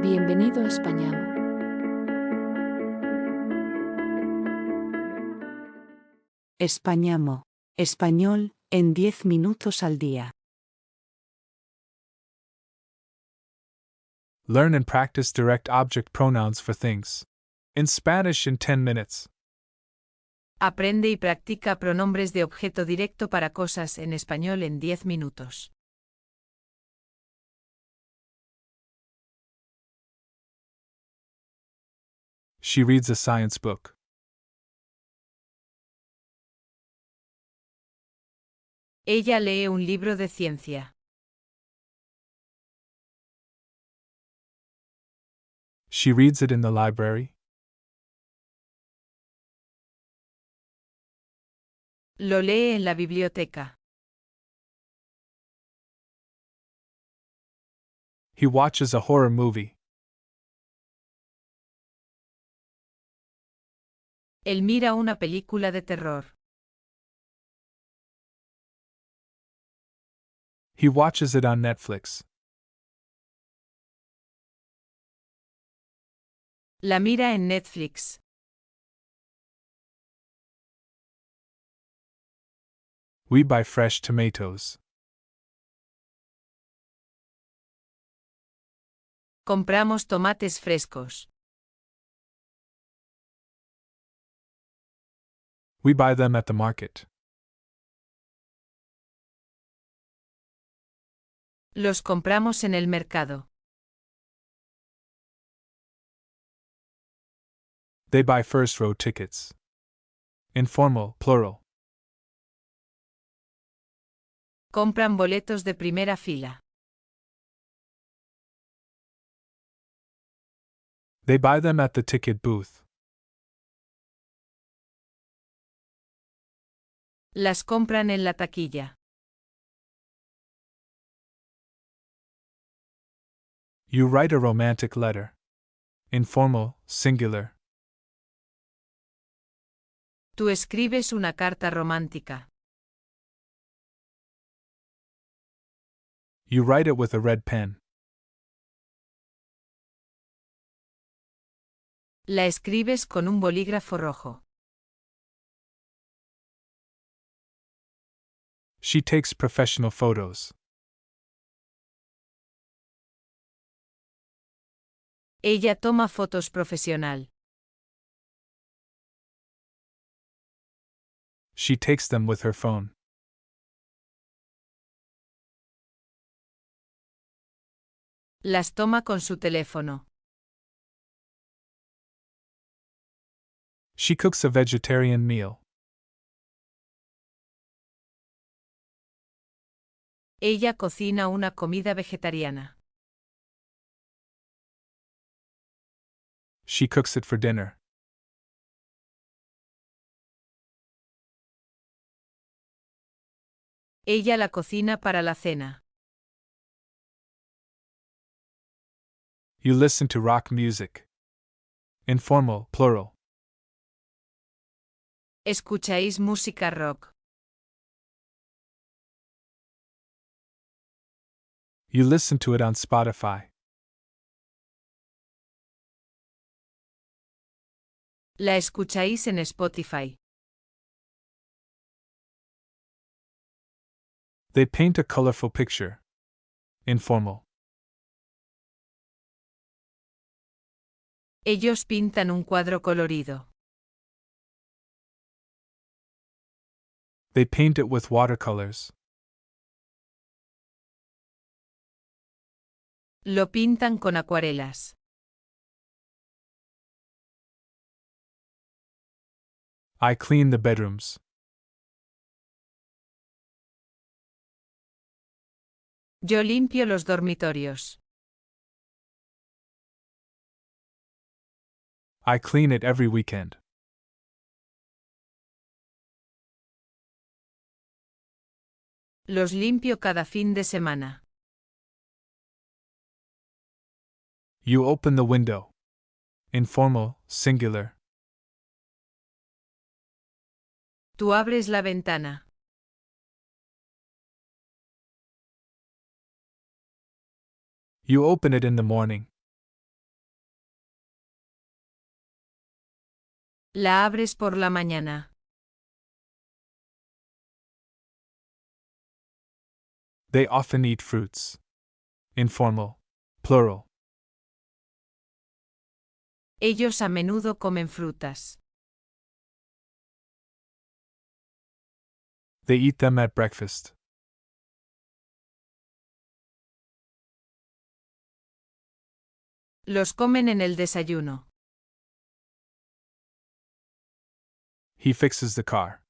Bienvenido a Españamo. Españamo. Español, en 10 minutos al día. Learn and practice direct object pronouns for things. In Spanish in 10 minutes. Aprende y practica pronombres de objeto directo para cosas en español en 10 minutos. She reads a science book. Ella lee un libro de ciencia. She reads it in the library. Lo lee en la biblioteca. He watches a horror movie. Él mira una película de terror. He watches it on Netflix. La mira en Netflix. We buy fresh tomatoes. Compramos tomates frescos. We buy them at the market. Los compramos en el mercado. They buy first row tickets. Informal, plural. Compran boletos de primera fila. They buy them at the ticket booth. Las compran en la taquilla. You write a romantic letter. Informal, singular. Tú escribes una carta romántica. You write it with a red pen. La escribes con un bolígrafo rojo. She takes professional photos. Ella toma fotos profesional. She takes them with her phone. Las toma con su teléfono. She cooks a vegetarian meal. Ella cocina una comida vegetariana. She cooks it for dinner. Ella la cocina para la cena. You listen to rock music. Informal, plural. ¿Escucháis música rock? You listen to it on Spotify. La escucháis en Spotify. They paint a colorful picture. Informal. Ellos pintan un cuadro colorido. They paint it with watercolors. Lo pintan con acuarelas. I clean the bedrooms. Yo limpio los dormitorios. I clean it every weekend. Los limpio cada fin de semana. You open the window. Informal, singular. Tú abres la ventana. You open it in the morning. La abres por la mañana. They often eat fruits. Informal. Plural. Ellos a menudo comen frutas. They eat them at breakfast. Los comen en el desayuno. He fixes the car.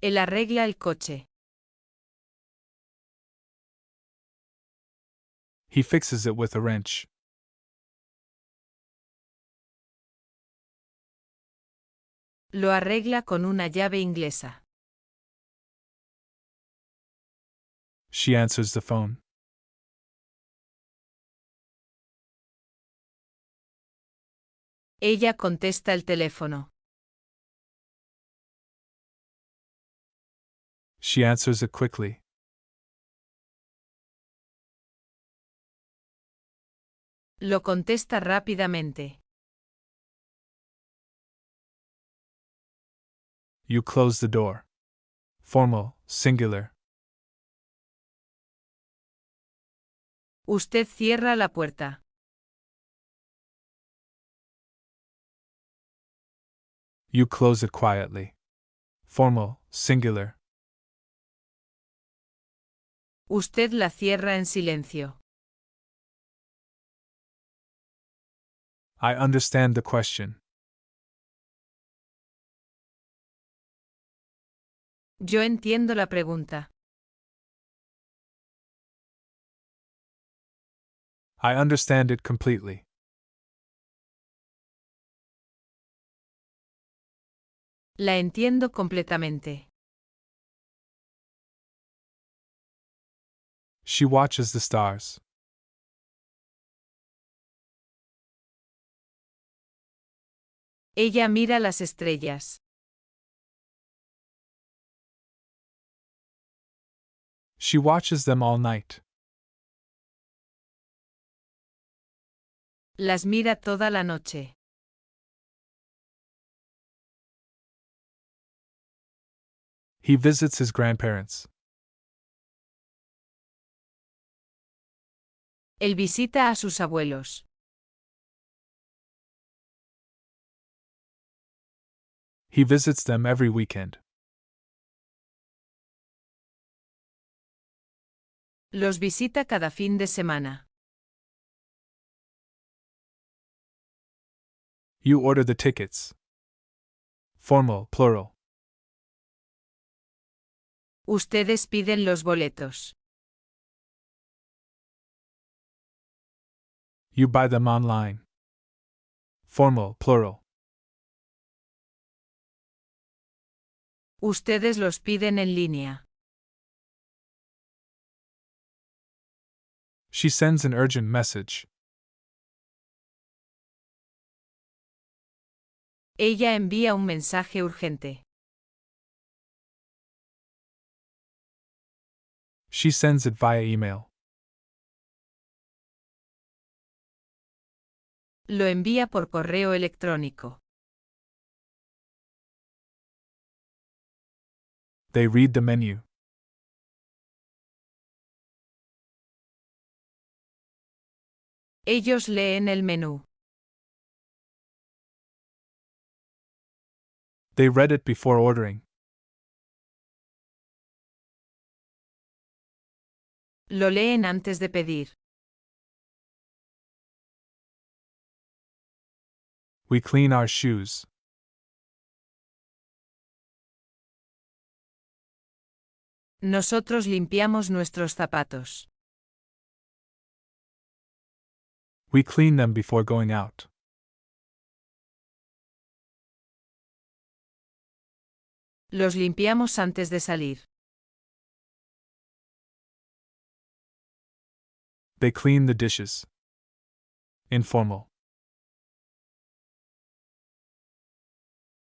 Él arregla el coche. He fixes it with a wrench. Lo arregla con una llave inglesa. She answers the phone. Ella contesta el teléfono. She answers it quickly. Lo contesta rápidamente. You close the door. Formal, singular. Usted cierra la puerta. You close it quietly. Formal, singular. Usted la cierra en silencio. I understand the question. Yo entiendo la pregunta. I understand it completely. La entiendo completamente. She watches the stars. Ella mira las estrellas. She watches them all night. Las mira toda la noche. He visits his grandparents. Él visita a sus abuelos. He visits them every weekend. Los visita cada fin de semana. You order the tickets. Formal, plural. Ustedes piden los boletos. You buy them online. Formal, plural. Ustedes los piden en línea. She sends an urgent message. Ella envía un mensaje urgente. She sends it via email. Lo envía por correo electrónico. They read the menu. Ellos leen el menú. They read it before ordering. Lo leen antes de pedir. We clean our shoes. Nosotros limpiamos nuestros zapatos. We clean them before going out. Los limpiamos antes de salir. They clean the dishes. Informal.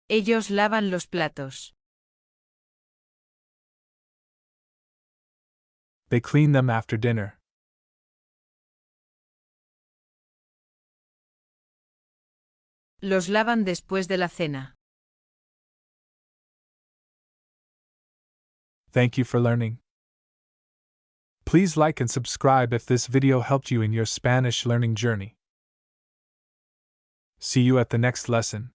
Ellos lavan los platos. They clean them after dinner. Los lavan después de la cena. Thank you for learning. Please like and subscribe if this video helped you in your Spanish learning journey. See you at the next lesson.